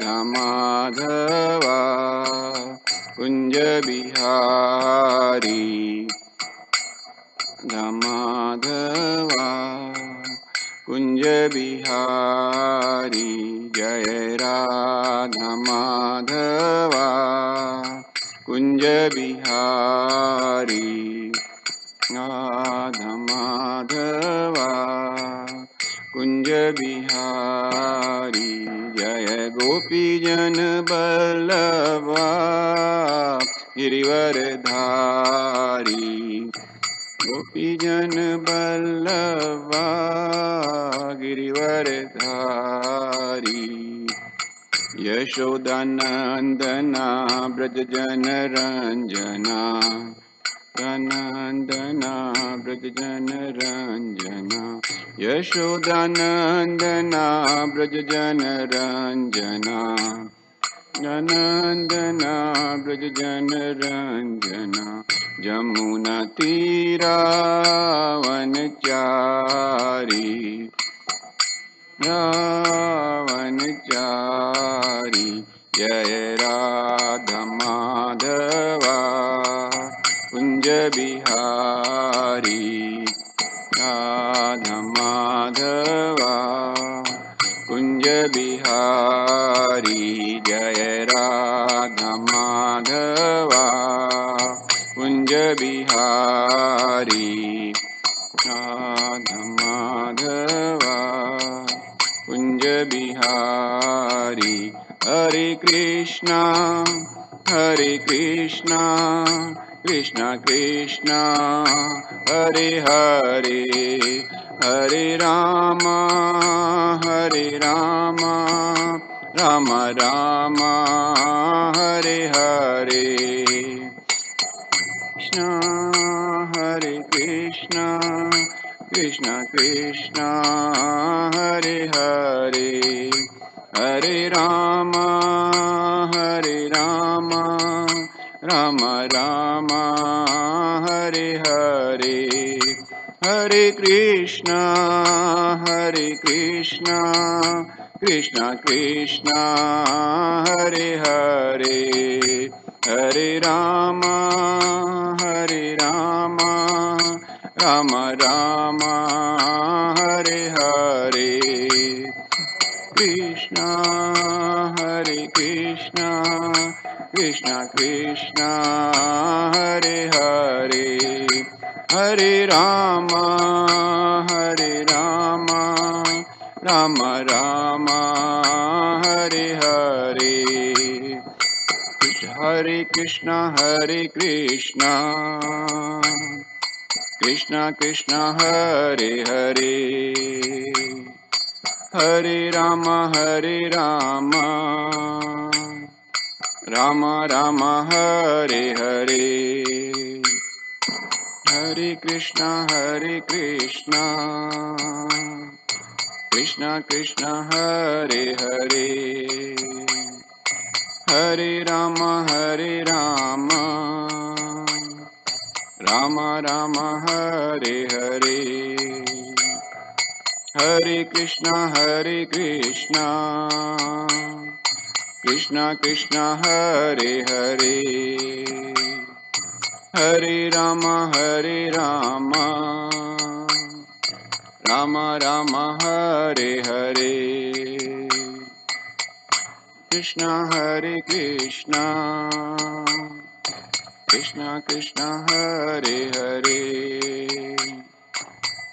Madhava Kunja Bihari Madhava Kunja Bihari Jai Radha Madhava Kunja Bihari Radha Madhava Kunja Bihari Jaya Gopi Jan Ballava Girivardhari Gopi Jan Ballava Girivardhari Yashodanandana Braja Jana Ranjana Ranandana Braja Jana Ranjana Yashodanandana Braja Jana Ranjana Nanandana Braja Jana Ranjana Jamuna Tira Vanachari Ravanachari Jaya Radha Madhava Kunja Bihari Radha Madhava Kunja Bihari Jaya Radha Madhava Kunja Bihari Radha Madhava Kunja Bihari Hare Krishna Krishna Krishna Hare Hare Hare Rama Rama Rama Hare Hare Krishna Hare Krishna Krishna Krishna Hare Hare Hare Rama Rama Rama Hare Hare Hare Krishna Krishna Krishna Hare Hare Hare Rama Rama Rama Hare Hare Krishna Krishna Krishna Hare Hare Hare Rama Rama Rama Hare Hare Hare Krishna Krishna Krishna Hare Hare Hare Rama Rama Rama Hare Hare Hare Krishna Krishna Krishna Hare Hare Hare Rama Rama Rama Hare Hare Hare Krishna Krishna Krishna Hare Hare Hare Rama Rama Rama Hare Hare Krishna Krishna Krishna Hare Hare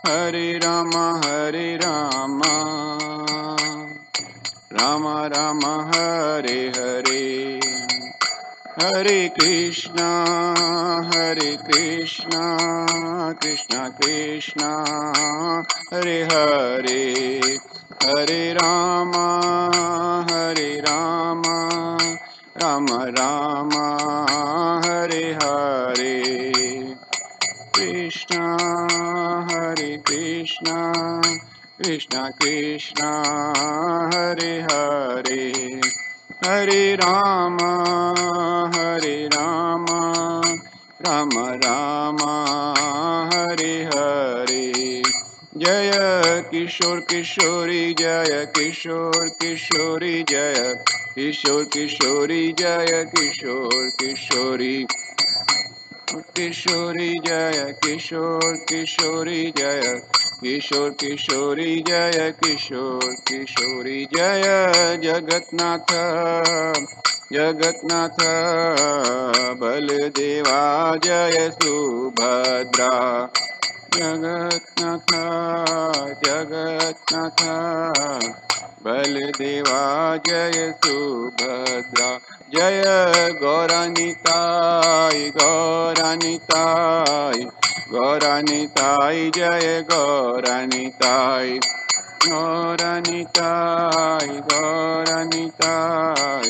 Hare Rama Rama Rama Hare Hare Hare Krishna Krishna Krishna Hare Hare Hare Rama Rama Rama Hare Hare Krishna Krishna Krishna Hare Hare Hare Rama Rama Rama Hare Hare जय किशोर किशोरी जय किशोर किशोरी जय किशोर किशोरी जय किशोर किशोरी किशोरी जय किशोर किशोरी जय किशोर किशोरी जय किशोर किशोरी जय जगन्नाथ जगन्नाथ बलदेवा जय सुभद्रा जगन्नाथ जगन्नाथ बलदेवा जय सुभद्रा जय गौरानिताय गौरानिताय गौरानिताय जय गौरानिताय गौरानिताय गौरानिताय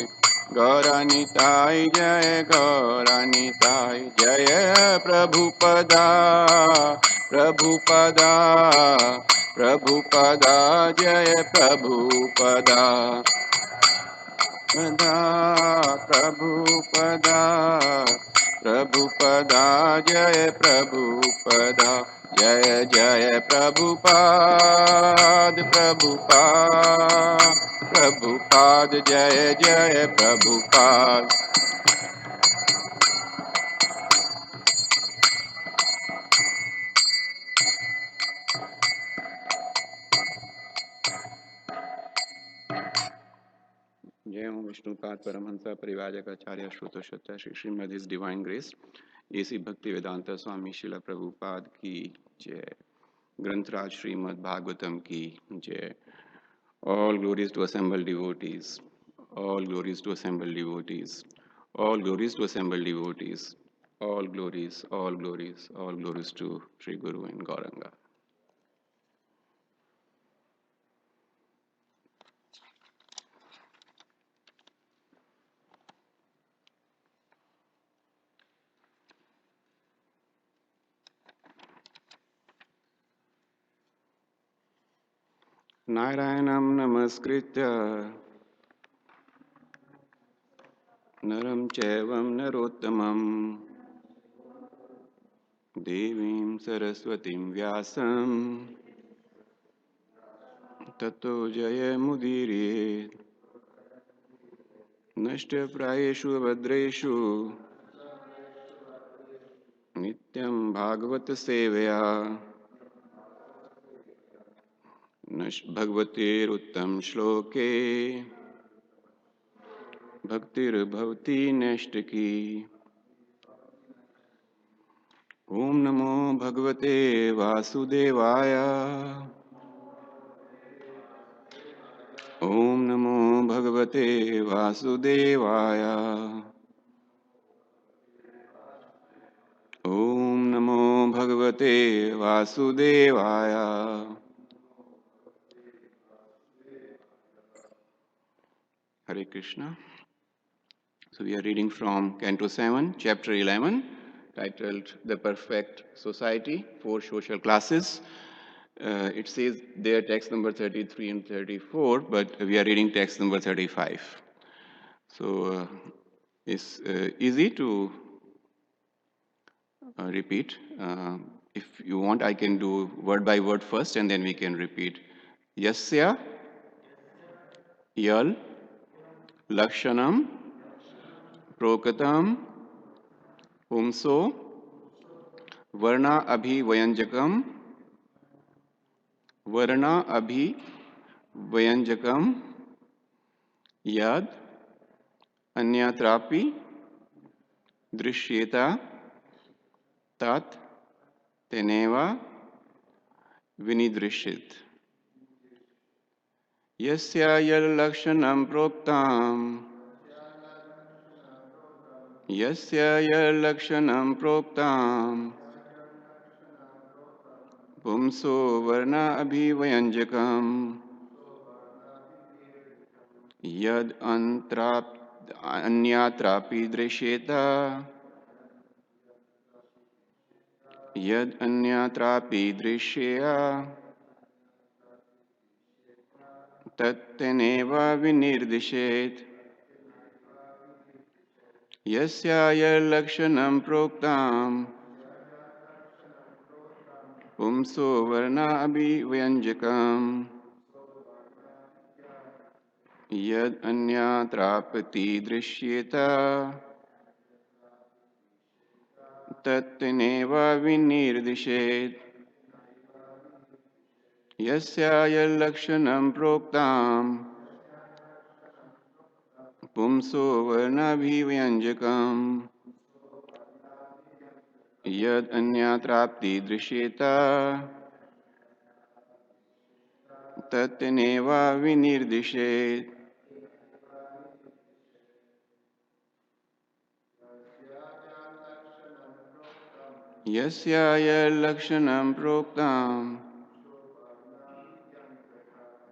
गौरानिताय जय गौरानिताय जय प्रभुपदा प्रभुपदा प्रभुपदा जय प्रभुपदा पदा प्रभुपदा प्रभुपदा जय प्रभुपदा जय जय प्रभुपाद प्रभुपाद प्रभुपाद जय जय प्रभुपाद जय ओम विष्णुपाद परमहंसा परिवाजक आचार्य श्रोतोशोत्तर Shri Srimad his divine grace AC Bhakti Vedanta स्वामी शिला प्रभुपाद की जय ग्रंथराज श्रीमद् भागवतम की जय All glories to assembled devotees. All glories to assembled devotees. All glories to assembled devotees. All glories, all glories, all glories to Sri Guru and Gauranga. Narayanam namaskritya naram chaivam narottamam devim saraswatim vyasam tato jayamudire nashya prayeshu abhadreshu nityam bhagavata sevaya भगवतेरुत्तम श्लोके भक्तिर्भवति नैष्टिकी ओम नमो भगवते वासुदेवाय ओम नमो भगवते वासुदेवाय ओम नमो भगवते वासुदेवाय Hare Krishna. So we are reading from Canto 7, Chapter 11, titled The Perfect Society, 4 Social Classes. It says there text number 33 and 34, but we are reading text number 35. So it's easy to repeat. If you want, I can do word by word first and then we can repeat. Yasya Yal Lakshanam Prokatam Pumso Varna Abhivayanjakam Varna Abhivayanjakam Yad Anyatrapi Drishyeta Tat Teneva Vinidrishit Yasya Yal Lakshanam Proktam Yasya Yal Lakshanam Proktam Pumso Varna Abhivayanjakam Yad Anyatrapi Drishyeta Yad Anyatrapi Drishya Tatteneva Vinirdishet Yasya Yal Lakshanam Proktam पुंसो वर्णाभिव्यञ्जकम् यद् अन्यत्रापि दृश्येत तत्तेनैव विनिर्दिशेत् यस्याय लक्षणं प्रोक्ताम् पुंसो वर्णाभिव्यञ्जकम् यद् अन्यत्रापि दृश्येत तत्तेनैव विनिर्दिशेत् यस्याय लक्षणं प्रोक्ताम्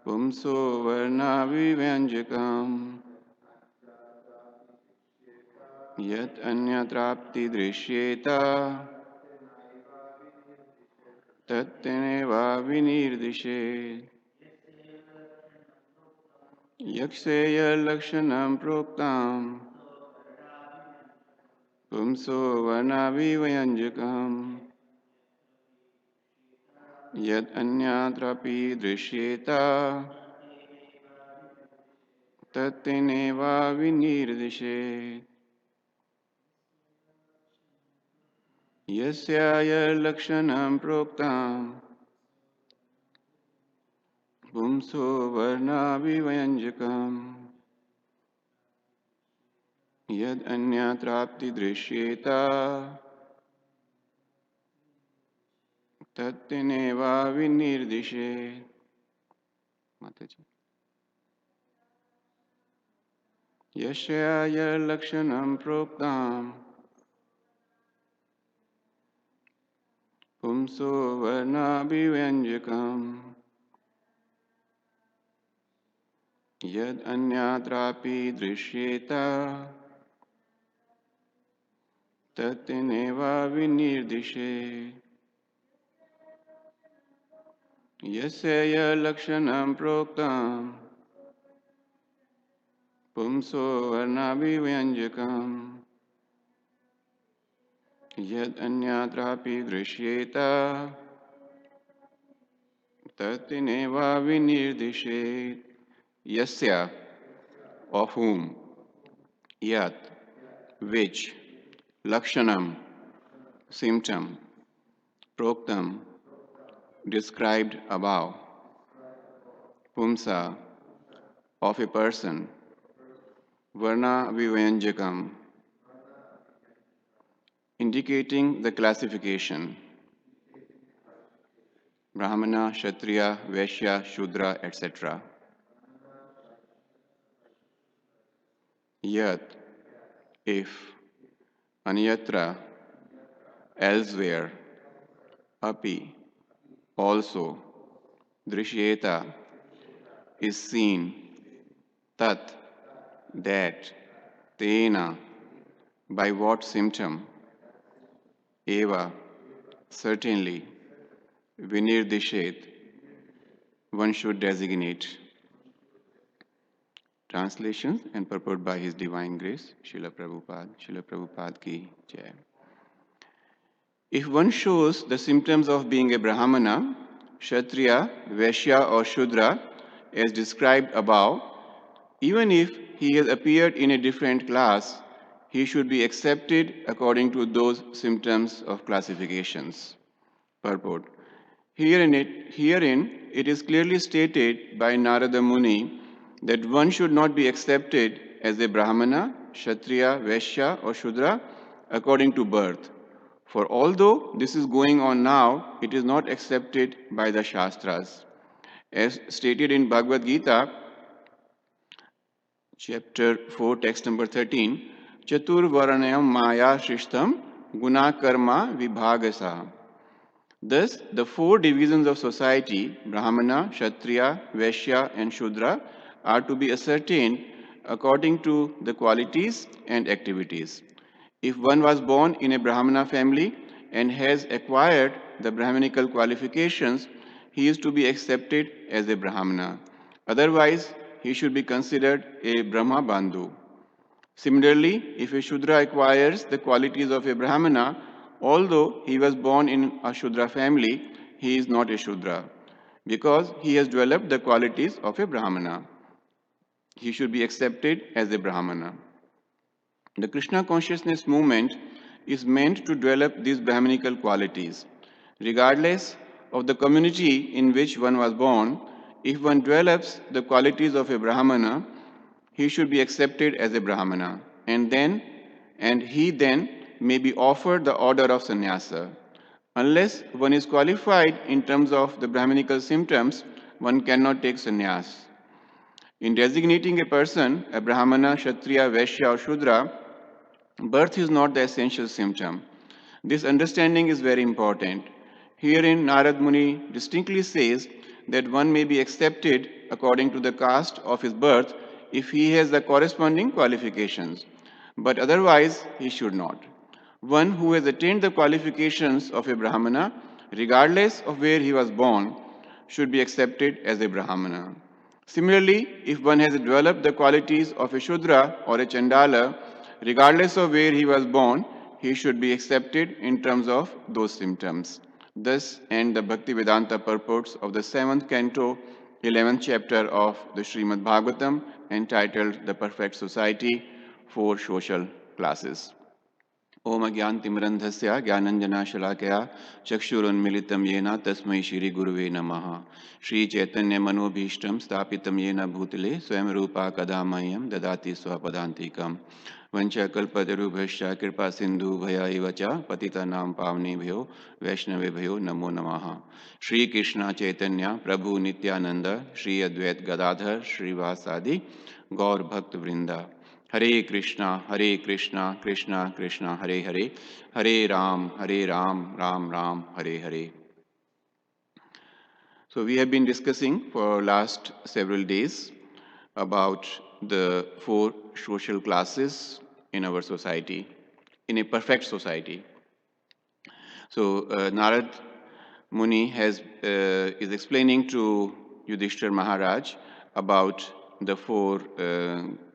पुंसो वर्णाभिव्यञ्जकम् यत् अन्यत्रापि दृश्येत तत्तेनैव विनिर्दिशेत् यस्याय लक्षणं प्रोक्ताम् पुंसो वर्णाभिव्यञ्जकम् यत् अन्यत्रापि दृश्येत तत्तेनैव विनिर्दिशेत् यस्याय लक्षणं प्रोक्ताम् पुंसो वर्णाभिव्यञ्जकम् यद् अन्यत्रापि दृश्येत तत्तेनैव विनिर्दिशेत् माताजी यस्याय लक्षणं प्रोक्ताम् पुंसो वर्णाभिव्यञ्जकम् यद् अन्यत्रापि दृश्येत तत्तेनैव विनिर्दिशेत् यस्याय लक्षणं प्रोक्ताम् पुंसो वर्णाभिव्यञ्जकम् यद् अन्यत्रापि दृश्येत तत्तेनैव विनिर्दिशेत् यस्य of whom yat which lakshanam symptom proktam described above pumsa of a person varna vivanjakam indicating the classification brahmana kshatriya vaishya shudra etc. Yat, if, anyatra, elsewhere, api, also, drishyeta, is seen, tat, that, tena, by what symptom, eva, certainly, vinirdishet, one should designate. Translations and purport by His Divine Grace, Srila Prabhupada ki jai. If one shows the symptoms of being a Brahmana, Kshatriya, Vaishya or Shudra as described above, even if he has appeared in a different class, he should be accepted according to those symptoms of classifications. Purport. Herein it is clearly stated by Narada Muni that one should not be accepted as a Brahmana, Kshatriya, Vaishya or Shudra according to birth. For although this is going on now, it is not accepted by the Shastras. As stated in Bhagavad Gita, chapter 4, text number 13, Chatur Varanayam Maya Shrishtam Guna Karma Vibhagasa. Thus, the four divisions of society, Brahmana, Kshatriya, Vaishya and Shudra, are to be ascertained according to the qualities and activities. If one was born in a Brahmana family and has acquired the Brahmanical qualifications, he is to be accepted as a Brahmana. Otherwise, he should be considered a Brahma Bandhu. Similarly, if a Shudra acquires the qualities of a Brahmana, although he was born in a Shudra family, he is not a Shudra because he has developed the qualities of a Brahmana. He should be accepted as a Brahmana. The Krishna consciousness movement is meant to develop these Brahmanical qualities. Regardless of the community in which one was born, if one develops the qualities of a Brahmana, he should be accepted as a Brahmana, and he then may be offered the order of sannyasa. Unless one is qualified in terms of the Brahmanical symptoms, one cannot take sannyas. In designating a person, a Brahmana, Kshatriya, Vaishya, or Shudra, birth is not the essential symptom. This understanding is very important. Herein, Narad Muni distinctly says that one may be accepted according to the caste of his birth if he has the corresponding qualifications, but otherwise he should not. One who has attained the qualifications of a Brahmana, regardless of where he was born, should be accepted as a Brahmana. Similarly, if one has developed the qualities of a Shudra or a Chandala, regardless of where he was born, he should be accepted in terms of those symptoms. Thus end the Bhaktivedanta purports of the 7th canto, 11th chapter of the Srimad Bhagavatam, entitled The Perfect Society, 4 Social Classes. ओम अज्ञानतिमिरन्धस्य ज्ञानञ्जनाशलाकया चक्षुरुन्मिलितं येन तस्मै श्रीगुरुवे नमः। श्रीचैतन्यमनोभीष्टं स्थापितं येन भूतले स्वयं रूपा कदा मह्यं ददाति स्वपदान्तिकं। वञ्चकल्पतरुभ्यश्च कृपा सिन्धुभय एव च पतितानां पावनेभ्यो वैष्णवेभ्यो नमो नमः। श्रीकृष्ण चैतन्य प्रभु नित्यानंद श्री अद्वैत गदाधर श्रीवासादि गौर भक्त वृंदा। Hare Krishna, Krishna Krishna Hare Hare, Hare Ram Ram Ram Hare Hare. So we have been discussing for last several days about the 4 social classes in our society, in a perfect society. So Narad Muni is explaining to Yudhishthir Maharaj about the 4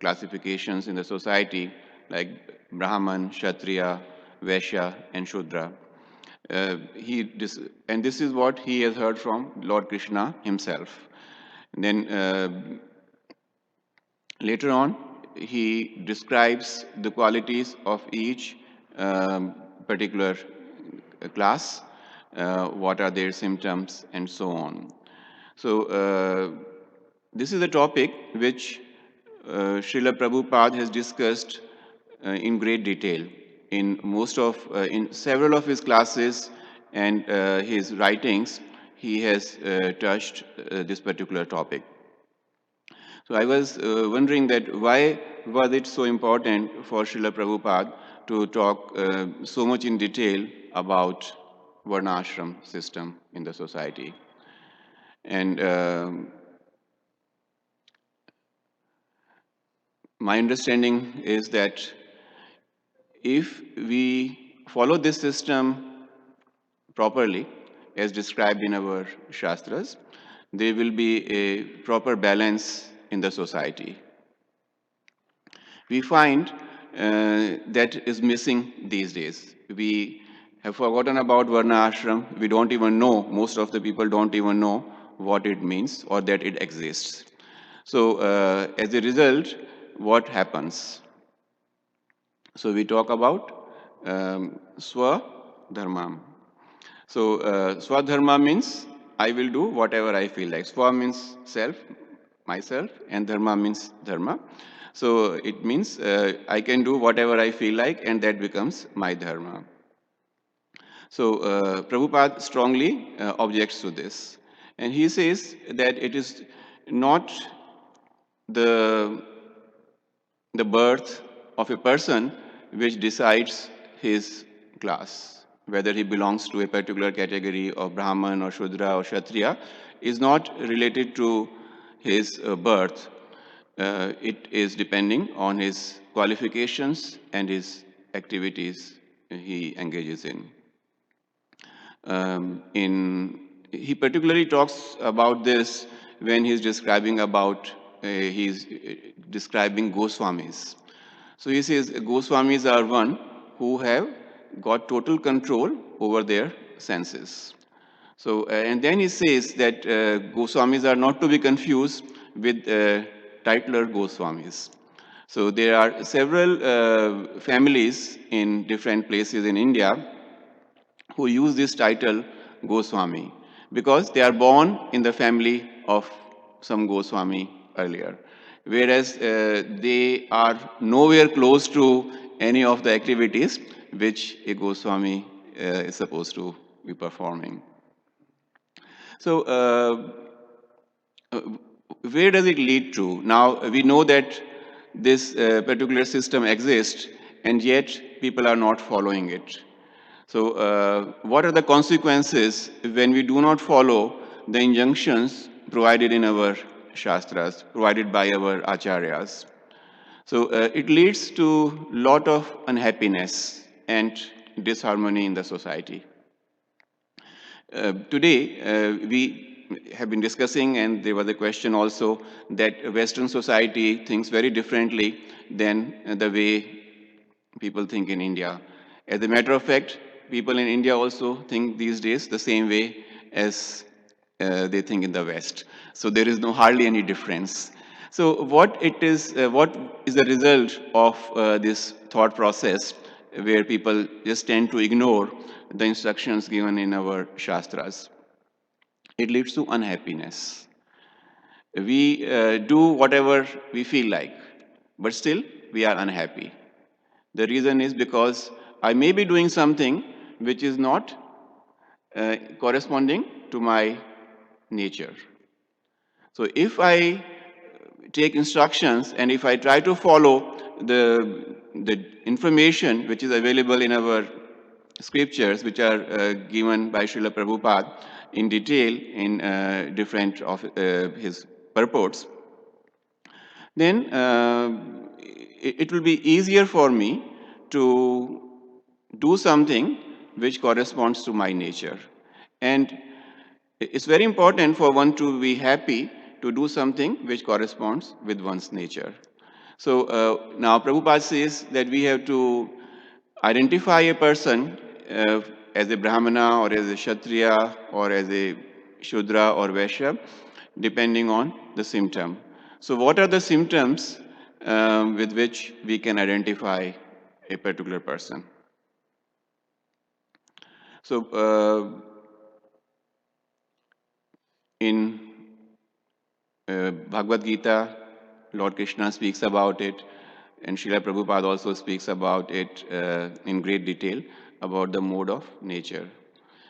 classifications in the society, like Brahman, Kshatriya, Vaishya, and Shudra. And this is what he has heard from Lord Krishna himself. And then later on, he describes the qualities of each particular class, what are their symptoms, and so on. So this is a topic which Srila Prabhupada has discussed in great detail in several of his classes and his writings. He has touched this particular topic. So I was wondering that why was it so important for Srila Prabhupada to talk so much in detail about Varnashram system in the society. And my understanding is that if we follow this system properly, as described in our Shastras, there will be a proper balance in the society. We find that is missing these days. We have forgotten about Varna Ashram. We don't even know, most of the people don't even know what it means or that it exists. So as a result, what happens? So we talk about Swadharma. So Swadharma means I will do whatever I feel like. Swa means self, myself, and Dharma means Dharma. So it means I can do whatever I feel like, and that becomes my Dharma. So Prabhupada strongly objects to this. And he says that it is not the birth of a person which decides his class, whether he belongs to a particular category of Brahman or Shudra or Kshatriya, is not related to his birth. It is depending on his qualifications and his activities he engages in. He particularly talks about this when he's describing Goswamis. So he says Goswamis are one who have got total control over their senses. So, and then he says that Goswamis are not to be confused with titular Goswamis. So there are several families in different places in India who use this title Goswami because they are born in the family of some Goswami earlier, whereas they are nowhere close to any of the activities which a Goswami is supposed to be performing. So, where does it lead to? Now, we know that this particular system exists, and yet people are not following it. So, what are the consequences when we do not follow the injunctions provided in our Shastras, provided by our Acharyas? So, it leads to a lot of unhappiness and disharmony in the society. Today, we have been discussing, and there was a question also, that Western society thinks very differently than the way people think in India. As a matter of fact, people in India also think these days the same way as they think in the West. So there is hardly any difference. So what is the result of this thought process where people just tend to ignore the instructions given in our Shastras? It leads to unhappiness. We do whatever we feel like, but still we are unhappy. The reason is because I may be doing something which is not corresponding to my nature. So if I take instructions and if I try to follow the information which is available in our scriptures, which are given by Srila Prabhupada in detail in different of his purports, then it will be easier for me to do something which corresponds to my nature. And it's very important for one to be happy to do something which corresponds with one's nature. So now Prabhupada says that we have to identify a person as a Brahmana or as a Kshatriya or as a Shudra or Vaishya, depending on the symptom. So what are the symptoms with which we can identify a particular person? So in Bhagavad Gita, Lord Krishna speaks about it, and Srila Prabhupada also speaks about it in great detail about the mode of nature.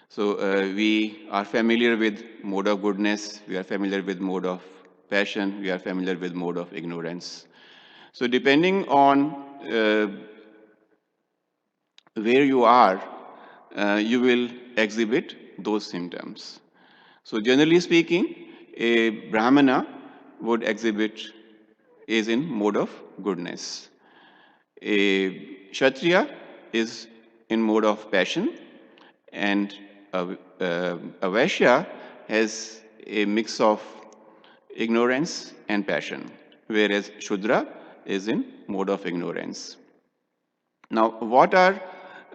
So we are familiar with mode of goodness, we are familiar with mode of passion, we are familiar with mode of ignorance. So depending on where you are, you will exhibit those symptoms. So generally speaking, a Brahmana would exhibit is in mode of goodness. A Kshatriya is in mode of passion, and a Vaishya has a mix of ignorance and passion, whereas Shudra is in mode of ignorance. Now, what are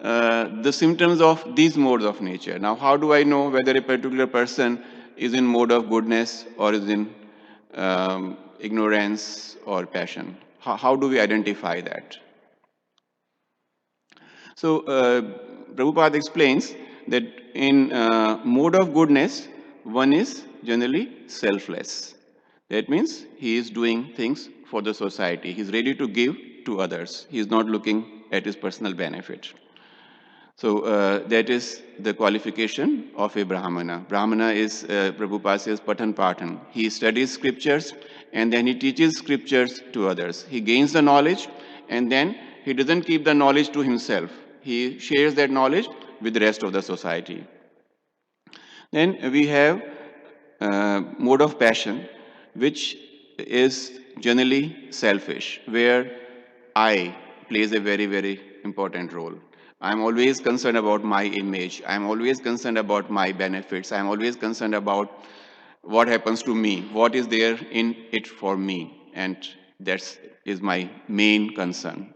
the symptoms of these modes of nature? Now, how do I know whether a particular person is in mode of goodness or is in ignorance or passion? How do we identify that? So, Prabhupada explains that in mode of goodness, one is generally selfless. That means he is doing things for the society. He is ready to give to others. He is not looking at his personal benefit. So that is the qualification of a Brahmana. Brahmana is, Prabhupada says, Patan Patan. He studies scriptures and then he teaches scriptures to others. He gains the knowledge and then he doesn't keep the knowledge to himself. He shares that knowledge with the rest of the society. Then we have mode of passion, which is generally selfish, where I plays a very, very important role. I'm always concerned about my image. I'm always concerned about my benefits. I'm always concerned about what happens to me, what is there in it for me, and that is my main concern.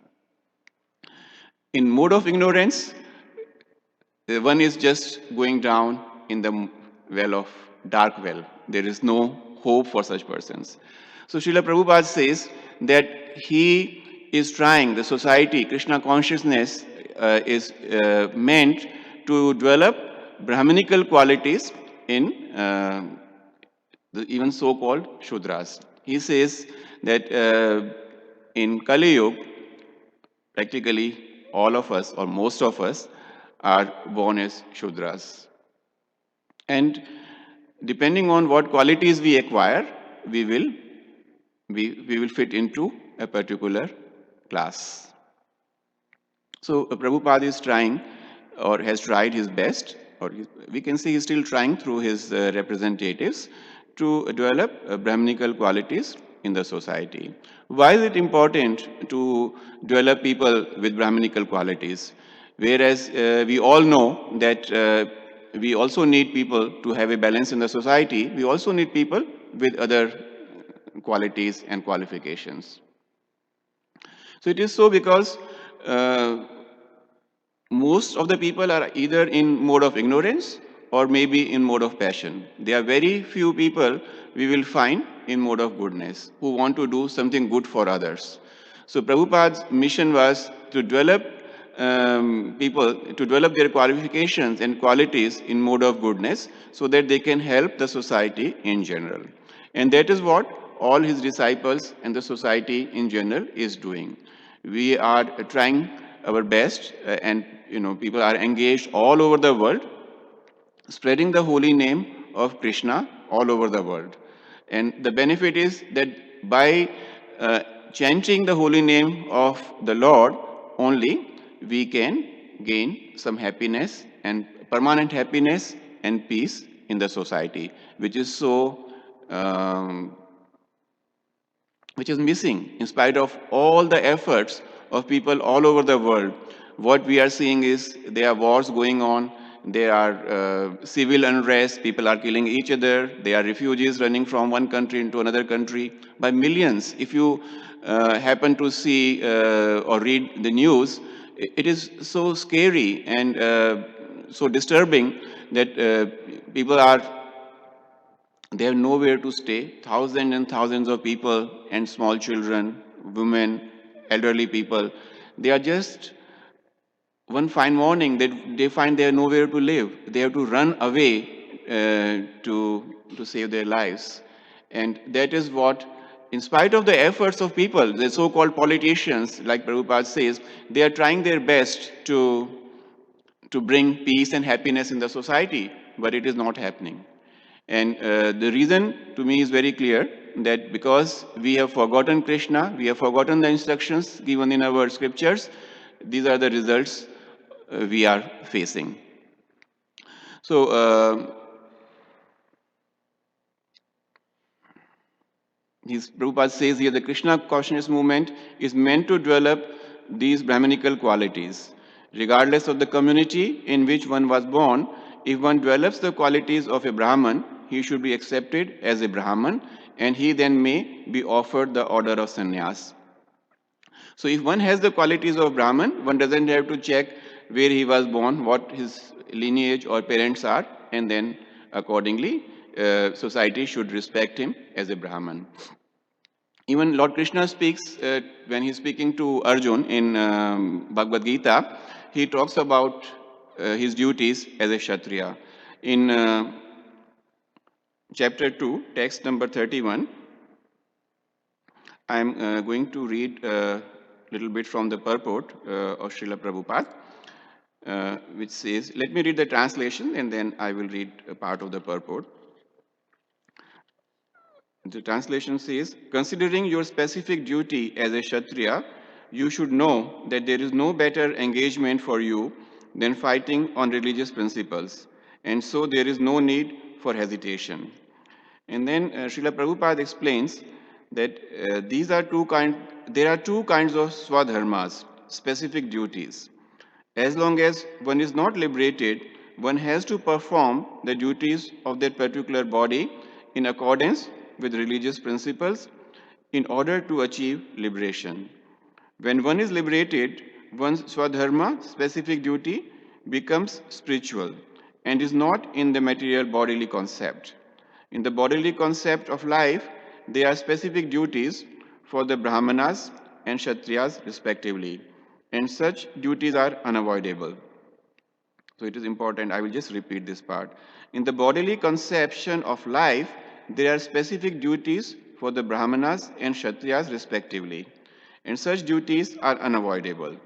In mode of ignorance, one is just going down in the well of dark well. There is no hope for such persons. So Srila Prabhupada says that he is trying, the society, Krishna consciousness is meant to develop Brahminical qualities in the even so-called Shudras. He says that in Kali Yuga, practically all of us or most of us are born as Shudras. And depending on what qualities we acquire, we will fit into a particular class. So Prabhupada is trying or has tried his best, or we can say he's still trying through his representatives to develop Brahminical qualities in the society. Why is it important to develop people with Brahminical qualities? Whereas we all know that we also need people to have a balance in the society, we also need people with other qualities and qualifications. So it is so because most of the people are either in mode of ignorance or maybe in mode of passion. There are very few people we will find in mode of goodness who want to do something good for others. So Prabhupada's mission was to develop people, to develop their qualifications and qualities in mode of goodness so that they can help the society in general. And that is what all his disciples and the society in general is doing. We are trying our best and people are engaged all over the world, spreading the holy name of Krishna all over the world. And the benefit is that by chanting the holy name of the Lord only, we can gain some happiness and permanent happiness and peace in the society, which is so which is missing in spite of all the efforts of people all over the world. What we are seeing is there are wars going on, there are civil unrest, people are killing each other, there are refugees running from one country into another country by millions. If you happen to see or read the news, it is so scary and so disturbing that people are they have nowhere to stay. Thousands and thousands of people and small children, women, elderly people, they are just one fine morning they find they have nowhere to live. They have to run away to save their lives. And that is what, in spite of the efforts of people, the so-called politicians, like Prabhupada says, they are trying their best to bring peace and happiness in the society, but it is not happening. And the reason to me is very clear that because we have forgotten Krishna, we have forgotten the instructions given in our scriptures, these are the results we are facing. So, Prabhupada says here the Krishna consciousness movement is meant to develop these Brahminical qualities. Regardless of the community in which one was born, if one develops the qualities of a Brahman, he should be accepted as a Brahman and he then may be offered the order of sannyas. So if one has the qualities of Brahman, one doesn't have to check where he was born, what his lineage or parents are, and then accordingly, society should respect him as a Brahman. Even Lord Krishna speaks, when he's speaking to Arjun in Bhagavad Gita, he talks about his duties as a Kshatriya. In chapter 2, text number 31, I'm going to read a little bit from the purport of Srila Prabhupada, which says, let me read the translation and then I will read a part of the purport. The translation says, considering your specific duty as a Kshatriya, you should know that there is no better engagement for you than fighting on religious principles, and so there is no need for hesitation. And then Srila Prabhupada explains that there are two kinds of swadharmas, specific duties. As long as one is not liberated, one has to perform the duties of that particular body in accordance with religious principles in order to achieve liberation. When one is liberated, one's swadharma, specific duty, becomes spiritual, and is not in the material bodily concept. In the bodily concept of life, there are specific duties for the Brahmanas and Kshatriyas respectively, and such duties are unavoidable. So it is important, I will just repeat this part. In the bodily conception of life, there are specific duties for the Brahmanas and Kshatriyas respectively, and such duties are unavoidable.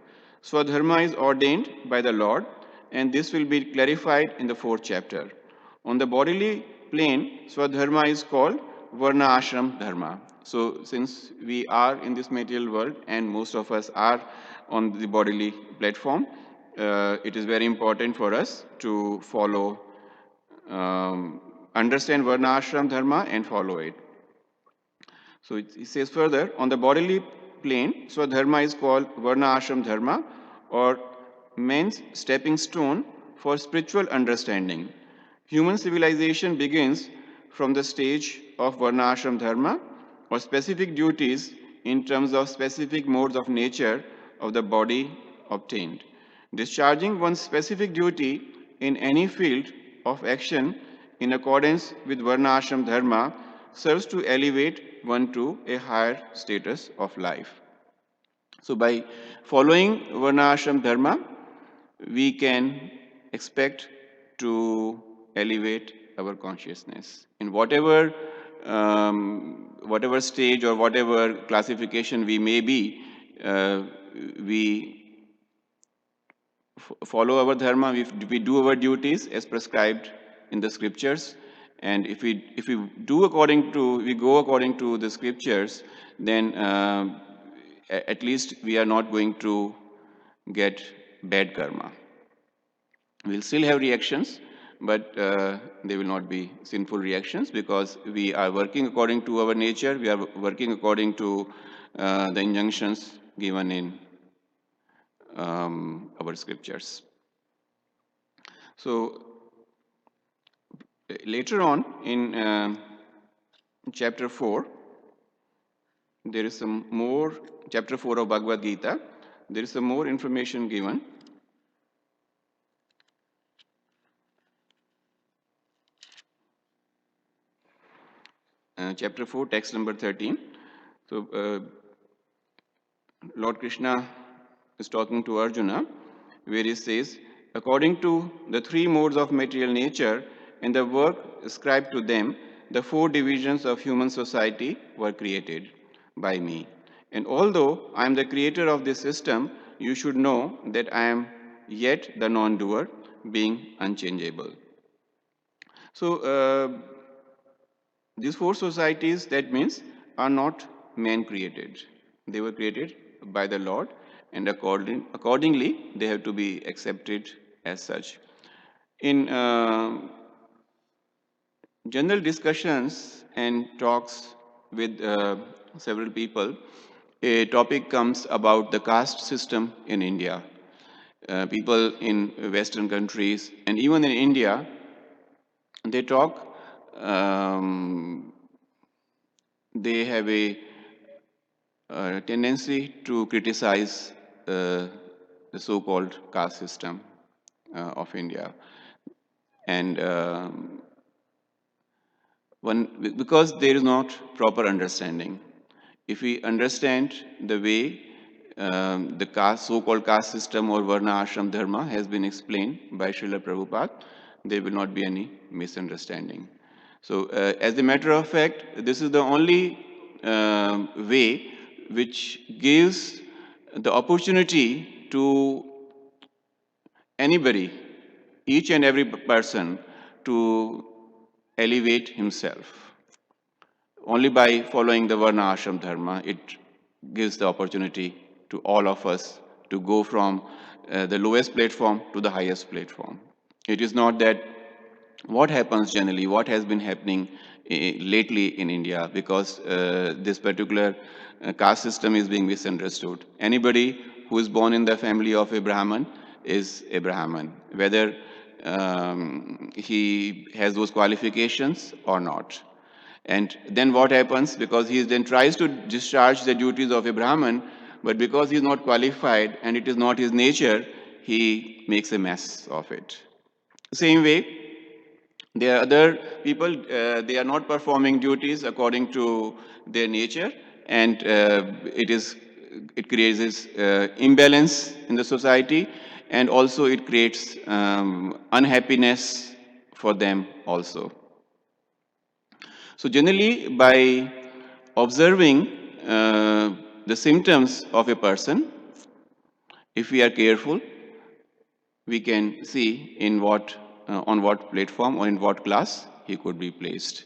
Swadharma is ordained by the Lord, and this will be clarified in the fourth chapter. On the bodily plane, Swadharma is called Varna Ashram Dharma. So since we are in this material world and most of us are on the bodily platform, it is very important for us to follow, understand Varna Ashram Dharma and follow it. So it says further, on the bodily plane, Swadharma is called Varna Ashram Dharma, or man's stepping stone for spiritual understanding. Human civilization begins from the stage of Varna Ashram Dharma, or specific duties in terms of specific modes of nature of the body obtained. Discharging one's specific duty in any field of action in accordance with Varna Ashram Dharma serves to elevate one to a higher status of life. So by following Varna Ashram Dharma, we can expect to elevate our consciousness in whatever stage or whatever classification we may be. We follow our dharma, we do our duties as prescribed in the scriptures, and if we go according to the scriptures, then at least we are not going to get bad karma. We'll still have reactions, but they will not be sinful reactions because we are working according to our nature, we are working according to the injunctions given in our scriptures. So later on in chapter 4, there is some more, chapter 4 of Bhagavad Gita, there is some more information given. Chapter 4, text number 13. So Lord Krishna is talking to Arjuna, where he says, according to the three modes of material nature and the work ascribed to them, the four divisions of human society were created by me. And although I am the creator of this system, you should know that I am yet the non-doer, being unchangeable. So these four societies, that means, are not man-created. They were created by the Lord, and accordingly, they have to be accepted as such. In general discussions and talks with several people, a topic comes about the caste system in India. People in Western countries and even in India, they talk, they have a tendency to criticize the so-called caste system of India. And because there is not proper understanding. If we understand the way the so-called caste system or Varna Ashram Dharma has been explained by Srila Prabhupada, there will not be any misunderstanding. So as a matter of fact, this is the only way which gives the opportunity to anybody, each and every person, to elevate himself. Only by following the Varna Ashram Dharma, it gives the opportunity to all of us to go from the lowest platform to the highest platform. It is not that what happens generally, what has been happening lately in India, because this particular caste system is being misunderstood. Anybody who is born in the family of a Brahman is a Brahman, whether he has those qualifications or not. And then what happens? Because he then tries to discharge the duties of a Brahman, but because he is not qualified and it is not his nature, he makes a mess of it. Same way, there are other people, they are not performing duties according to their nature, and it creates this imbalance in the society, and also it creates unhappiness for them also. So generally, by observing the symptoms of a person, if we are careful, we can see in what, on what platform or in what class he could be placed.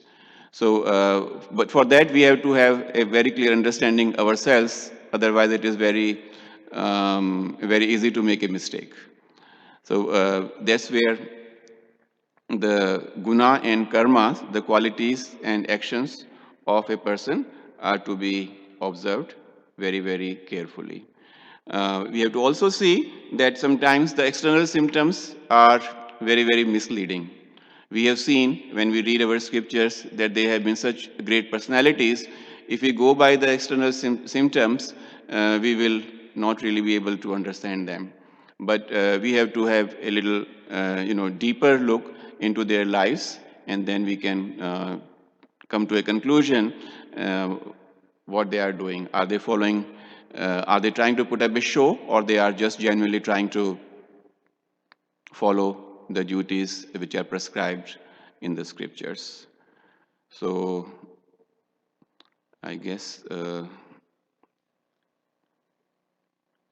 So, but for that we have to have a very clear understanding ourselves. Otherwise, it is very easy to make a mistake. So that's where the guna and karma, the qualities and actions of a person, are to be observed very, very carefully. We have to also see that sometimes the external symptoms are very, very misleading. We have seen when we read our scriptures that they have been such great personalities. If we go by the external symptoms, we will not really be able to understand them. But we have to have a little, deeper look into their lives, and then we can come to a conclusion what they are doing. Are they following? Are they trying to put up a show, or they are just genuinely trying to follow the duties which are prescribed in the scriptures? So I guess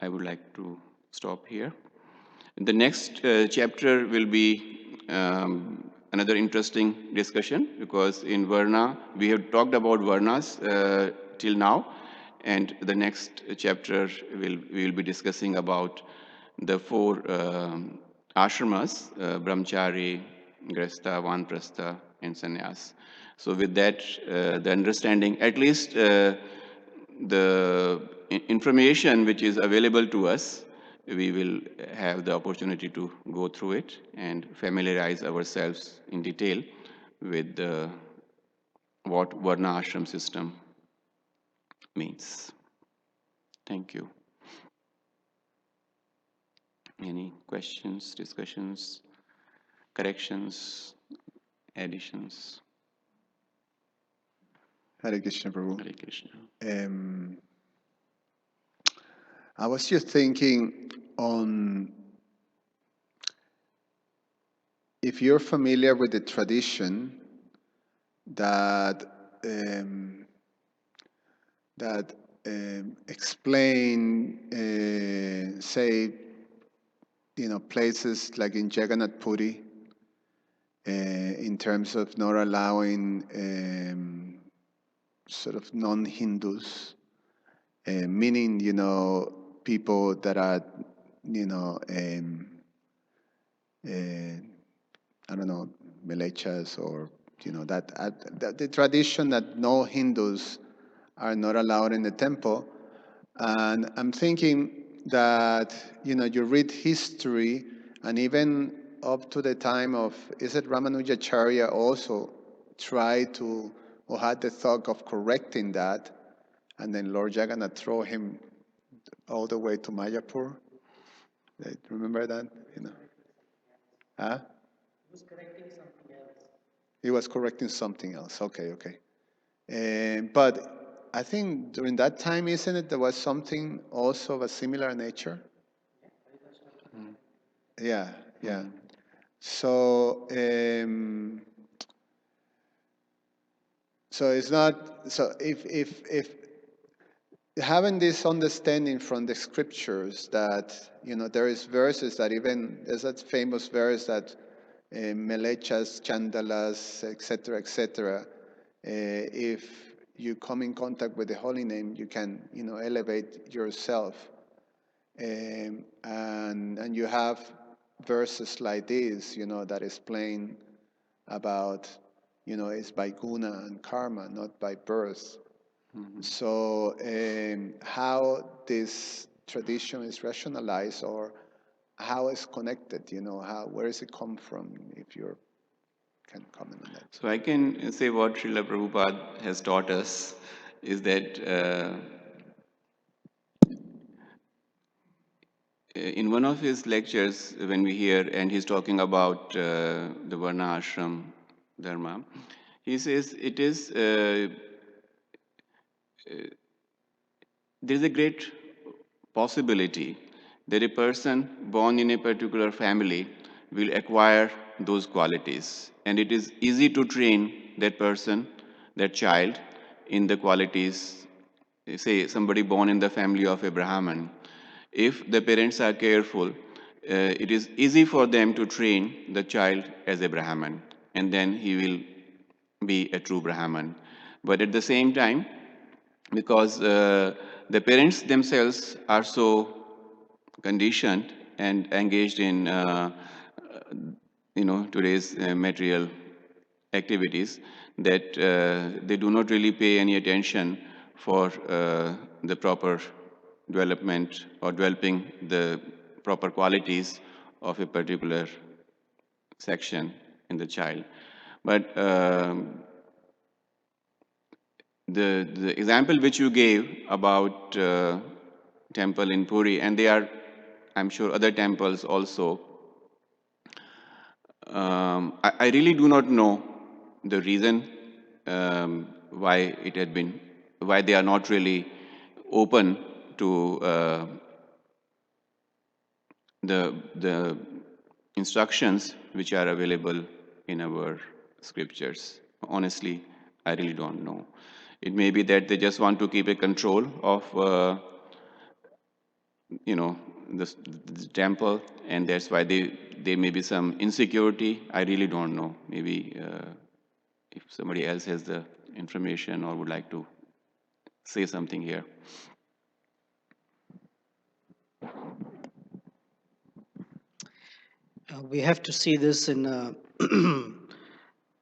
I would like to stop here. The next chapter will be another interesting discussion, because in Varna, we have talked about Varnas till now, and the next chapter we will be discussing about the four ashramas, Brahmachari, Grihastha, Vanprastha, and Sannyas. So with that, the understanding, at least the information which is available to us, we will have the opportunity to go through it and familiarize ourselves in detail with what Varna Ashram system means. Thank you. Any questions, discussions, corrections, additions? Hare Krishna, Prabhu. Hare Krishna. I was just thinking on if you're familiar with the tradition that explain, say, places like in Jagannath Puri, in terms of not allowing sort of non-Hindus, meaning, people that are, I don't know, Melechas, or, that the tradition that no Hindus are not allowed in the temple. And I'm thinking that, you read history, and even up to the time of, is it Ramanujacharya also tried to, or had the thought of correcting that, and then Lord Jagannath throw him all the way to Mayapur. Remember that? Huh? He was correcting something else. Okay. But I think during that time, isn't it, there was something also of a similar nature? Yeah. So, so it's not, so if having this understanding from the scriptures that, there is verses that even, there's that famous verse that Melechas, Chandalas, etc., if you come in contact with the holy name, you can, elevate yourself. And you have verses like this, that explain about, it's by guna and karma, not by birth. So how this tradition is rationalized, or how it's connected, where does it come from, if you can comment on that. So I can say what Srila Prabhupada has taught us is that in one of his lectures, when we hear, and he's talking about the Varna Ashram Dharma, he says it is, there is a great possibility that a person born in a particular family will acquire those qualities. And it is easy to train that person, that child, in the qualities. Say somebody born in the family of a Brahmin. If the parents are careful, it is easy for them to train the child as a Brahmin, and then he will be a true Brahmin. But at the same time, because the parents themselves are so conditioned and engaged in today's material activities, that they do not really pay any attention for the proper development or developing the proper qualities of a particular section in the child. But the example which you gave about temple in Puri, and there are, I'm sure, other temples also. I really do not know the reason why it had been, why they are not really open to the instructions which are available in our scriptures. Honestly, I really don't know. It may be that they just want to keep a control of the temple, and that's why there may be some insecurity. I really don't know. Maybe if somebody else has the information or would like to say something here. We have to see this in a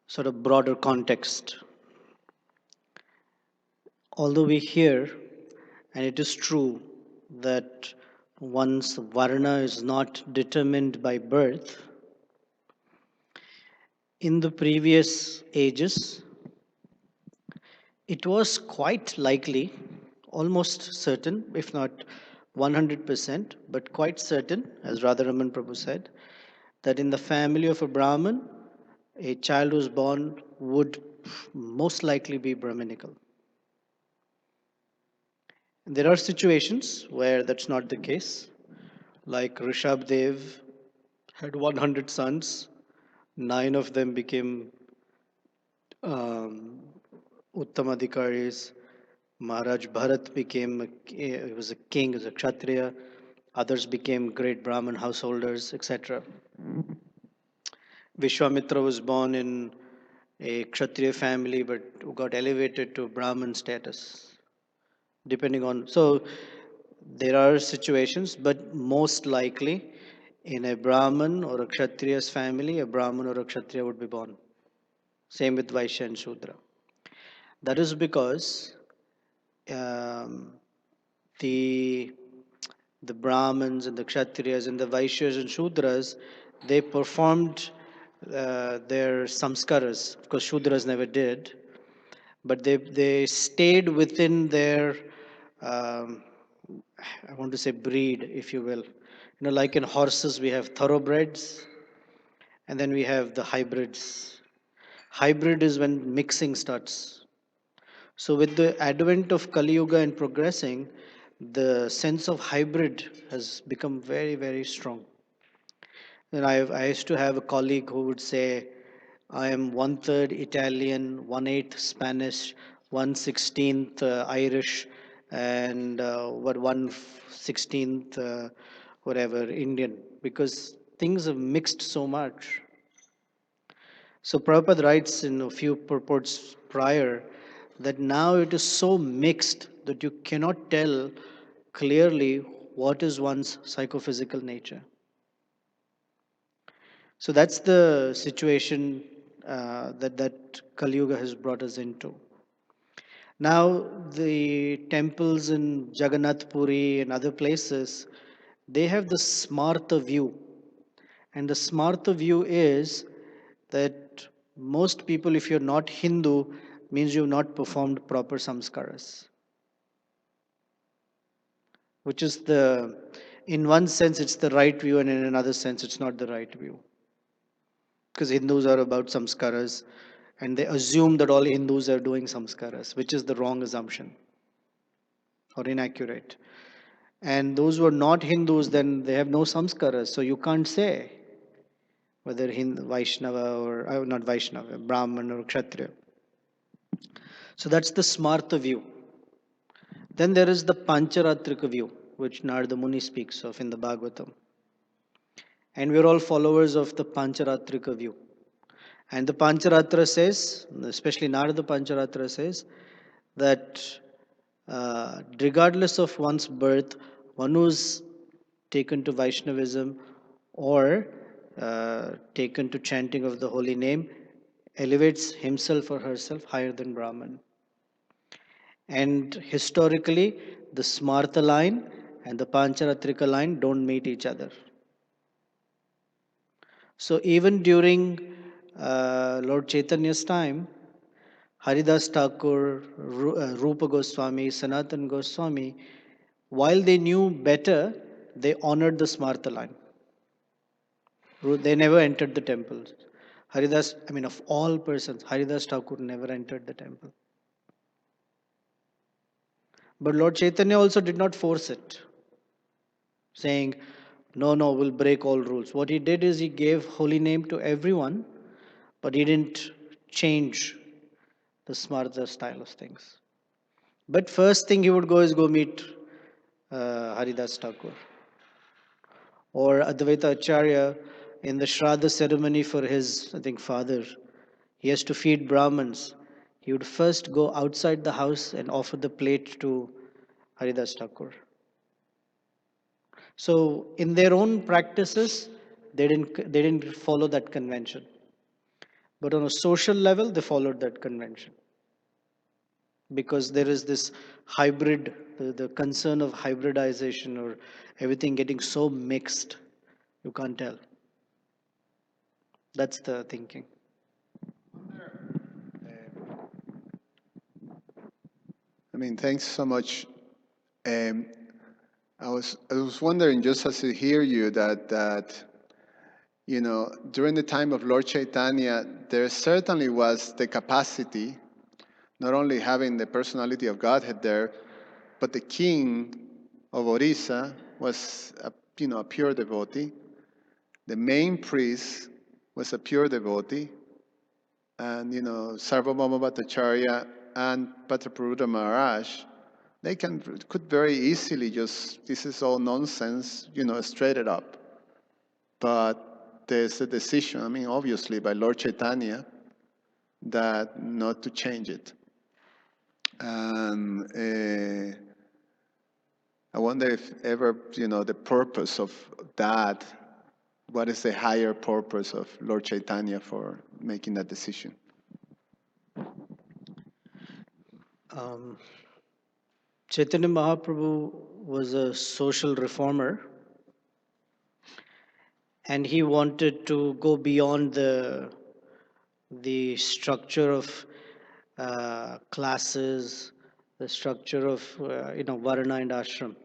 sort of broader context. Although we hear, and it is true, that one's varna is not determined by birth, in the previous ages, it was quite likely, almost certain, if not 100%, but quite certain, as Radha Raman Prabhu said, that in the family of a Brahmin, a child who's born would most likely be Brahminical. There are situations where that's not the case, like Rishabh Dev had 100 sons, 9 of them became Uttamadhikaris. Maharaj Bharat he was a king, he was a Kshatriya. Others became great Brahmin householders, etc. Vishwamitra was born in a Kshatriya family but got elevated to Brahmin status. Depending on, so there are situations, but most likely in a Brahmin or a Kshatriya's family, a Brahmin or a Kshatriya would be born. Same with Vaishya and Shudra. That is because um, the Brahmins and the Kshatriyas and the Vaishyas and Shudras, they performed their samskaras. Of course, Shudras never did, but they stayed within their, I want to say breed, if you will. Like in horses, we have thoroughbreds, and then we have the hybrids. Hybrid is when mixing starts. So with the advent of Kali Yuga and progressing, the sense of hybrid has become very, very strong. And I used to have a colleague who would say, I am 1/3 Italian, 1/8 Spanish, 1/16 Irish, and 1/16 whatever Indian, because things have mixed so much. So Prabhupada writes in a few purports prior that now it is so mixed that you cannot tell clearly what is one's psychophysical nature. So that's the situation that Kali Yuga has brought us into. Now, the temples in Jagannath Puri and other places, they have the smarta view. And the smarta view is that most people, if you're not Hindu, means you've not performed proper samskaras. Which is the in one sense it's the right view, and in another sense it's not the right view. Because Hindus are about samskaras, and they assume that all Hindus are doing samskaras, which is the wrong assumption or inaccurate. And those who are not Hindus, then they have no samskaras, so you can't say whether Hindu, Vaishnava or not Vaishnava, Brahman or Kshatriya. So that's the Smartha view. Then there is the Pancharatrika view, which Narada Muni speaks of in the Bhagavatam. And we're all followers of the Pancharatrika view. And the Pancharatra says, especially Narada Pancharatra says, that regardless of one's birth, one who's taken to Vaishnavism or taken to chanting of the holy name elevates himself or herself higher than Brahman. And historically, the Smartha line and the Pancharatrika line don't meet each other. So even during Lord Chaitanya's time, Haridas Thakur, Rupa Goswami, Sanatan Goswami, while they knew better, they honored the Smartha line. They never entered the temple. Haridas, of all persons, Haridas Thakur never entered the temple. But Lord Chaitanya also did not force it, saying, no, we'll break all rules. What he did is he gave holy name to everyone, but he didn't change the Smartha style of things. But first thing he would go is go meet Haridas Thakur. Or Advaita Acharya in the Shraddha ceremony for his, father. He has to feed Brahmins. He would first go outside the house and offer the plate to Haridas Thakur. So in their own practices, they didn't follow that convention. But on a social level, they followed that convention. Because there is this hybrid, the concern of hybridization or everything getting so mixed, you can't tell. That's the thinking. Thanks so much. I was wondering, just as I hear you, that during the time of Lord Chaitanya, there certainly was the capacity, not only having the personality of Godhead there, but the king of Orissa was a pure devotee. The main priest was a pure devotee, and Sarvabhauma Bhattacharya and Bhattaprabhupada Maharaj, they could very easily just, this is all nonsense, straight it up. But there's a decision, obviously by Lord Chaitanya, that not to change it. And I wonder if ever, the purpose of that, what is the higher purpose of Lord Chaitanya for making that decision? Chaitanya Mahaprabhu was a social reformer, and he wanted to go beyond the structure of classes, the structure of varna and ashram.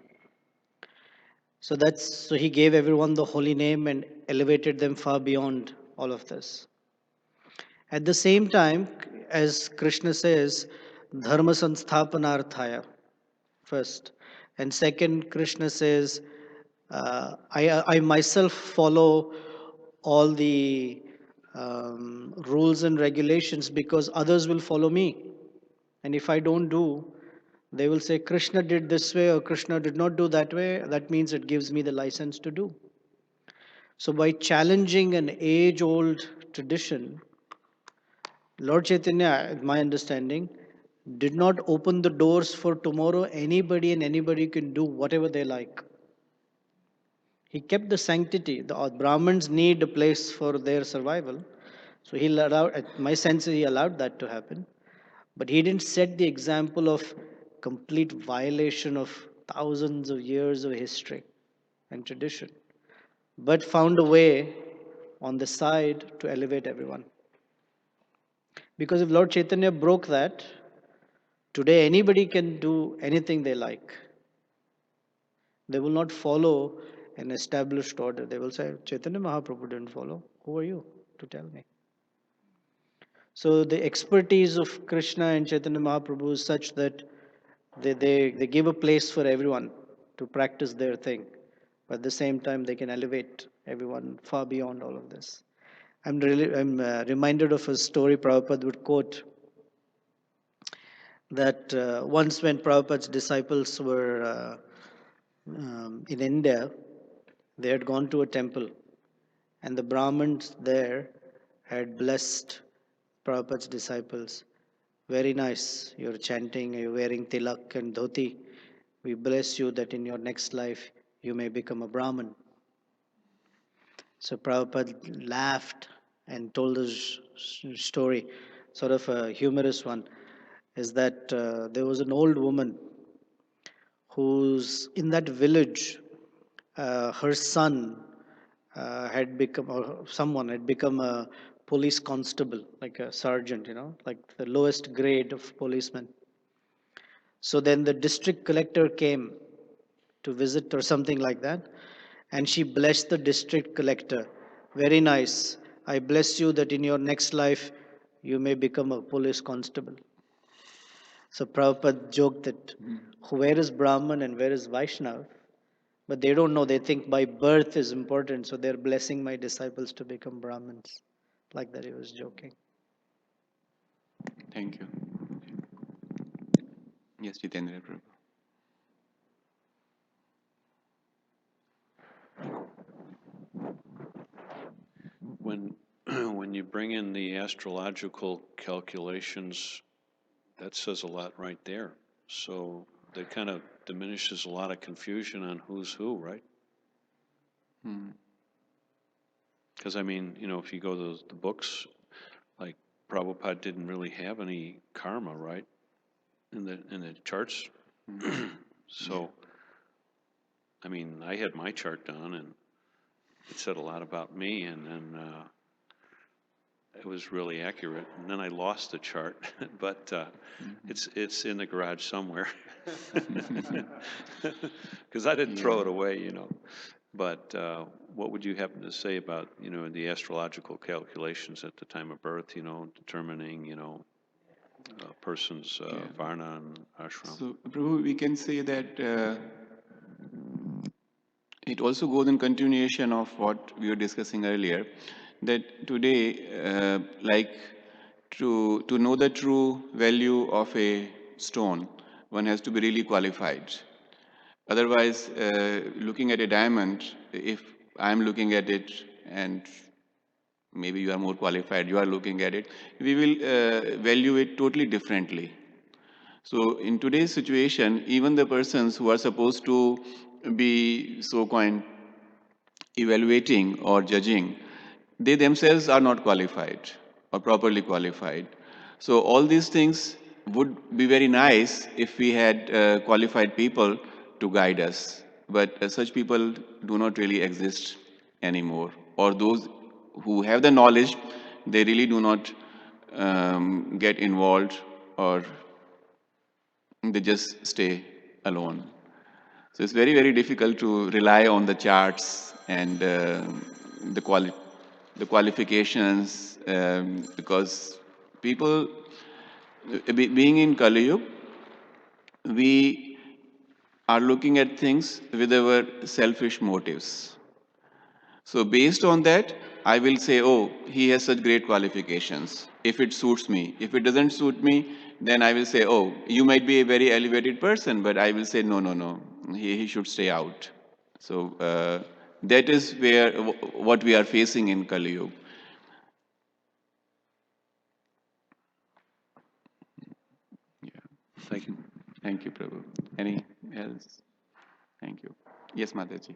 So he gave everyone the holy name and elevated them far beyond all of this. At the same time, as Krishna says, dharma sansthapanarthaya first, and second, Krishna says, I myself follow all the rules and regulations because others will follow me. And if I don't do, they will say Krishna did this way or Krishna did not do that way. That means it gives me the license to do. So by challenging an age-old tradition, Lord Chaitanya, my understanding, did not open the doors for tomorrow. Anybody and anybody can do whatever they like. He kept the sanctity. The Brahmins need a place for their survival. So he allowed, my sense is he allowed that to happen. But he didn't set the example of complete violation of thousands of years of history and tradition, but found a way on the side to elevate everyone. Because if Lord Chaitanya broke that, today anybody can do anything they like. They will not follow an established order. They will say, Chaitanya Mahaprabhu didn't follow. Who are you to tell me? So the expertise of Krishna and Chaitanya Mahaprabhu is such that they give a place for everyone to practice their thing. But at the same time, they can elevate everyone far beyond all of this. I'm reminded of a story Prabhupada would quote that once when Prabhupada's disciples were in India, they had gone to a temple, and the Brahmins there had blessed Prabhupada's disciples. Very nice, you're chanting, you're wearing tilak and dhoti. We bless you that in your next life you may become a Brahmin. So Prabhupada laughed and told this story, sort of a humorous one, is that there was an old woman who's in that village. Her son had become, or someone had become a police constable, like a sergeant, like the lowest grade of policeman. So then the district collector came to visit or something like that, and she blessed the district collector. Very nice. I bless you that in your next life you may become a police constable. So Prabhupada joked that where is Brahman and where is Vaishnav? But they don't know. They think by birth is important, so they're blessing my disciples to become Brahmins. Like that, he was joking. Thank you. Yes, Jitendra Prabhu. When when you bring in the astrological calculations, that says a lot right there. So that kind of diminishes a lot of confusion on who's who, right? Because I mean, if you go to the books, like Prabhupada didn't really have any karma, right? In the charts. So, I mean, I had my chart done, and it said a lot about me, and then it was really accurate. And then I lost the chart, but it's in the garage somewhere because I didn't throw it away, But what would you happen to say about the astrological calculations at the time of birth, determining a person's varna and ashram? So, Prabhu, we can say that it also goes in continuation of what we were discussing earlier, that today, like to know the true value of a stone, one has to be really qualified. Otherwise, looking at a diamond, if I'm looking at it and maybe you are more qualified, you are looking at it, we will value it totally differently. So in today's situation, even the persons who are supposed to be so-called evaluating or judging, they themselves are not qualified or properly qualified. So all these things would be very nice if we had qualified people to guide us. But such people do not really exist anymore. Or those who have the knowledge, they really do not get involved, or they just stay alone. So it's very, very difficult to rely on the charts and the qualifications, because people, being in Kali Yuga, we are looking at things with our selfish motives. So based on that, I will say, oh, he has such great qualifications, if it suits me. If it doesn't suit me, then I will say, oh, you might be a very elevated person, but I will say, no, no, no, he should stay out. So that is where what we are facing in Kali Yuga. Thank you. Thank you, Prabhu. Any else? Thank you. Yes, Mataji.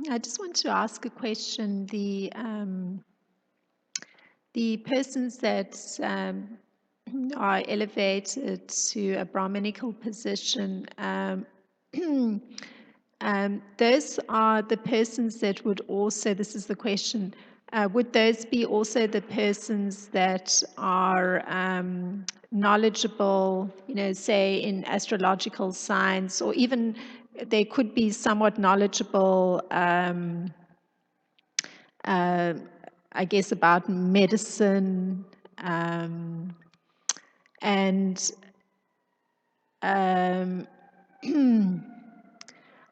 I just want to ask a question. The persons that are elevated to a Brahminical position, those are the persons that would also, this is the question, would those be also the persons that are knowledgeable, say in astrological science, or even they could be somewhat knowledgeable, I guess, about medicine, and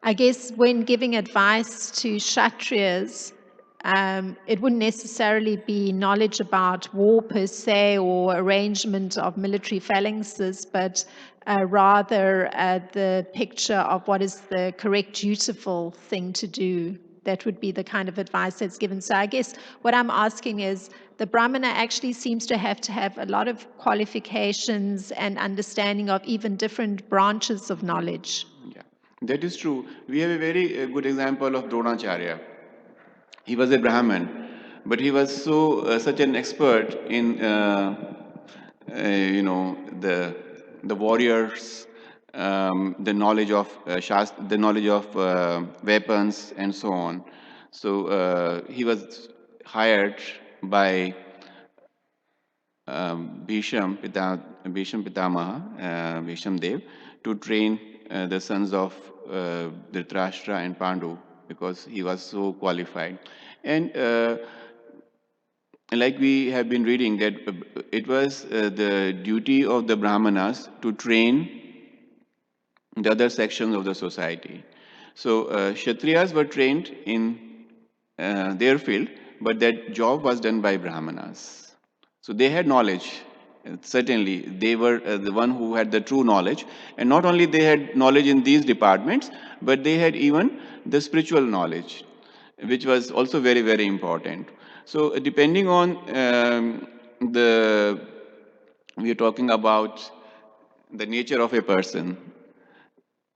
I guess when giving advice to Kshatriyas, it wouldn't necessarily be knowledge about war per se or arrangement of military phalanxes, but rather the picture of what is the correct, dutiful thing to do. That would be the kind of advice that's given. So I guess what I'm asking is, the Brahmana actually seems to have a lot of qualifications and understanding of even different branches of knowledge. Yeah, that is true. We have a very good example of Dronacharya. He was a Brahmin, but he was such an expert in the warriors, the knowledge of the knowledge of weapons and so on. So he was hired by Bhisham Pitamaha, Bhisham Dev, to train the sons of Dhritarashtra and Pandu, because he was so qualified. And like we have been reading, that it was the duty of the Brahmanas to train the other sections of the society. So Kshatriyas were trained in their field, but that job was done by Brahmanas. So they had knowledge. Certainly, they were the one who had the true knowledge. And not only they had knowledge in these departments, but they had even the spiritual knowledge, which was also very, very important. So depending on we are talking about the nature of a person,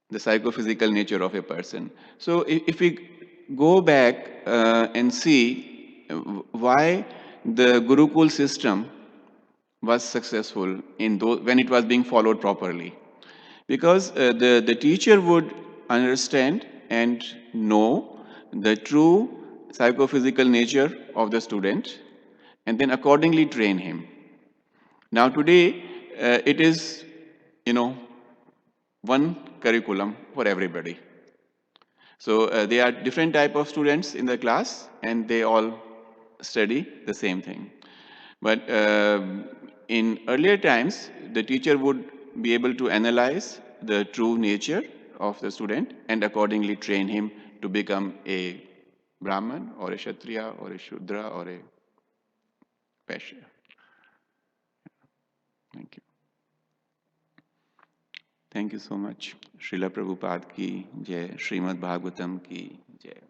the psychophysical nature of a person. So if we go back and see why the Gurukul system was successful when it was being followed properly. Because the teacher would understand and know the true psychophysical nature of the student and then accordingly train him. Now today, it is, one curriculum for everybody. So there are different type of students in the class, and they all study the same thing. But in earlier times, the teacher would be able to analyze the true nature of the student and accordingly train him to become a Brahman or a Kshatriya or a Shudra or a Vaishya. Thank you. Thank you so much. Srila Prabhupada ki jai, Srimad Bhagavatam ki jai.